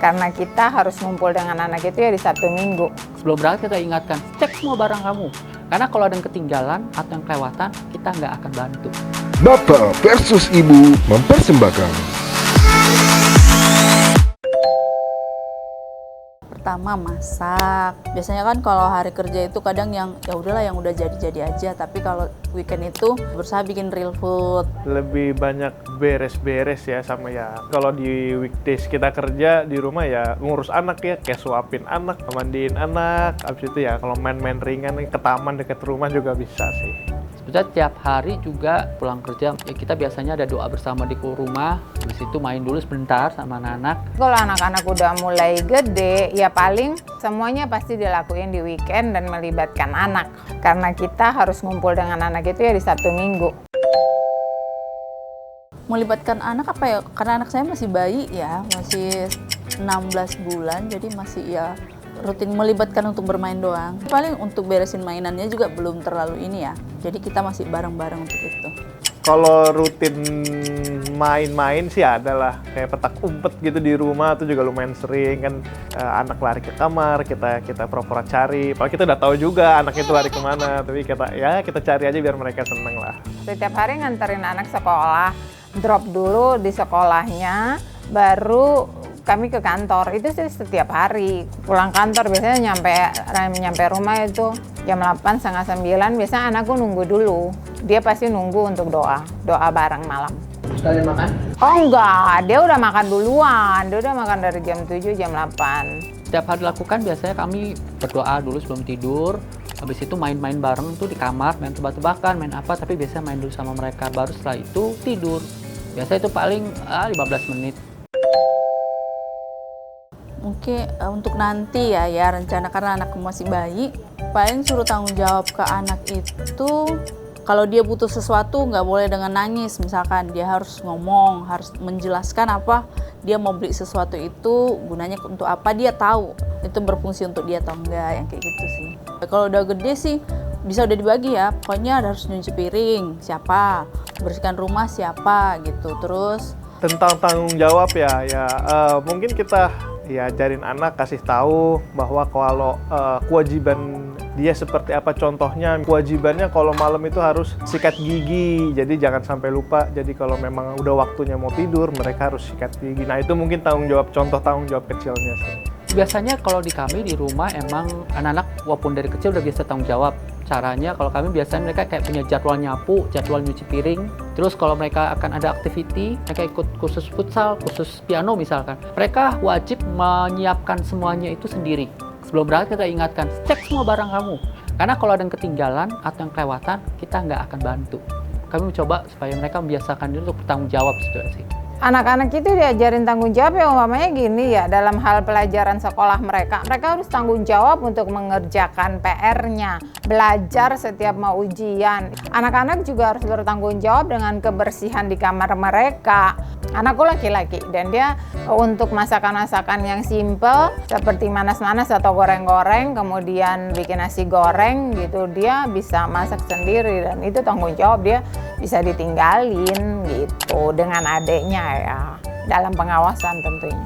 Karena kita harus ngumpul dengan anak itu ya di Sabtu Minggu. Sebelum berangkat kita ingatkan, cek semua barang kamu. Karena kalau ada yang ketinggalan atau yang kelewatan, kita nggak akan bantu. Bapak versus Ibu mempersembahkan. Pertama masak. Biasanya kan kalau hari kerja itu kadang yang ya udahlah yang udah jadi aja, tapi kalau weekend itu berusaha bikin real food. Lebih banyak beres-beres ya, sama ya kalau di weekdays kita kerja di rumah ya ngurus anak ya, kayak suapin anak, mandiin anak, abis itu ya kalau main-main ringan ke taman dekat rumah juga bisa sih. Sebetulnya tiap hari juga pulang kerja, ya kita biasanya ada doa bersama di rumah, habis itu main dulu sebentar sama anak-anak. Kalau anak-anak udah mulai gede, ya paling semuanya pasti dilakuin di weekend dan melibatkan anak. Karena kita harus ngumpul dengan anak itu ya di Sabtu Minggu. Melibatkan anak apa ya? Karena anak saya masih bayi ya, masih 16 bulan, jadi masih ya rutin melibatkan untuk bermain doang. Paling untuk beresin mainannya juga belum terlalu ini ya. Jadi kita masih bareng-bareng untuk itu. Kalau rutin main-main sih adalah kayak petak umpet gitu di rumah tuh juga lumayan sering kan, anak lari ke kamar, kita pura-pura cari. Padahal kita udah tahu juga anak itu lari kemana, tapi kita cari aja biar mereka seneng lah. Setiap hari nganterin anak sekolah, drop dulu di sekolahnya, baru kami ke kantor. Itu sih setiap hari. Pulang kantor biasanya nyampe rumah itu jam 8, setengah 9. Biasanya anakku nunggu dulu. Dia pasti nunggu untuk doa bareng malam. Sekalian makan? Oh enggak, dia udah makan duluan. Dia udah makan dari jam 7, jam 8. Setiap hari lakukan biasanya kami berdoa dulu sebelum tidur. Habis itu main-main bareng tuh di kamar, main tebak-tebakan, main apa, tapi biasanya main dulu sama mereka. Baru setelah itu tidur. Biasanya itu paling 15 menit. Mungkin untuk nanti ya rencana, karena anak masih bayi, paling suruh tanggung jawab ke anak itu. Kalau dia butuh sesuatu nggak boleh dengan nangis, misalkan dia harus ngomong, harus menjelaskan apa dia mau beli sesuatu itu gunanya untuk apa, dia tahu itu berfungsi untuk dia atau enggak, yang kayak gitu sih. Kalau udah gede sih bisa udah dibagi ya, pokoknya harus nyuci piring siapa, bersihkan rumah siapa gitu. Terus Tentang tanggung jawab ya mungkin kita ya ajarin anak, kasih tahu bahwa kalau kewajiban dia seperti apa. Contohnya kewajibannya kalau malam itu harus sikat gigi, jadi jangan sampai lupa. Jadi kalau memang udah waktunya mau tidur, mereka harus sikat gigi. Nah itu mungkin contoh tanggung jawab kecilnya sih. Biasanya kalau di kami di rumah emang anak-anak walaupun dari kecil udah biasa tanggung jawab. Caranya kalau kami biasanya mereka kayak punya jadwal nyapu, jadwal nyuci piring. Terus kalau mereka akan ada activity, mereka ikut kursus futsal, kursus piano misalkan. Mereka wajib menyiapkan semuanya itu sendiri. Sebelum berangkat kita ingatkan, cek semua barang kamu. Karena kalau ada yang ketinggalan atau yang kelewatan, kita nggak akan bantu. Kami mencoba supaya mereka membiasakan diri untuk bertanggung jawab sebetulnya sih. Anak-anak itu diajarin tanggung jawab ya umpamanya gini ya, dalam hal pelajaran sekolah mereka harus tanggung jawab untuk mengerjakan PR-nya, belajar setiap mau ujian. Anak-anak juga harus bertanggung jawab dengan kebersihan di kamar mereka. Anakku laki-laki dan dia untuk masakan-masakan yang simple seperti manas-manas atau goreng-goreng, kemudian bikin nasi goreng gitu, dia bisa masak sendiri dan itu tanggung jawab dia bisa ditinggalin gitu dengan adiknya ya, dalam pengawasan tentunya.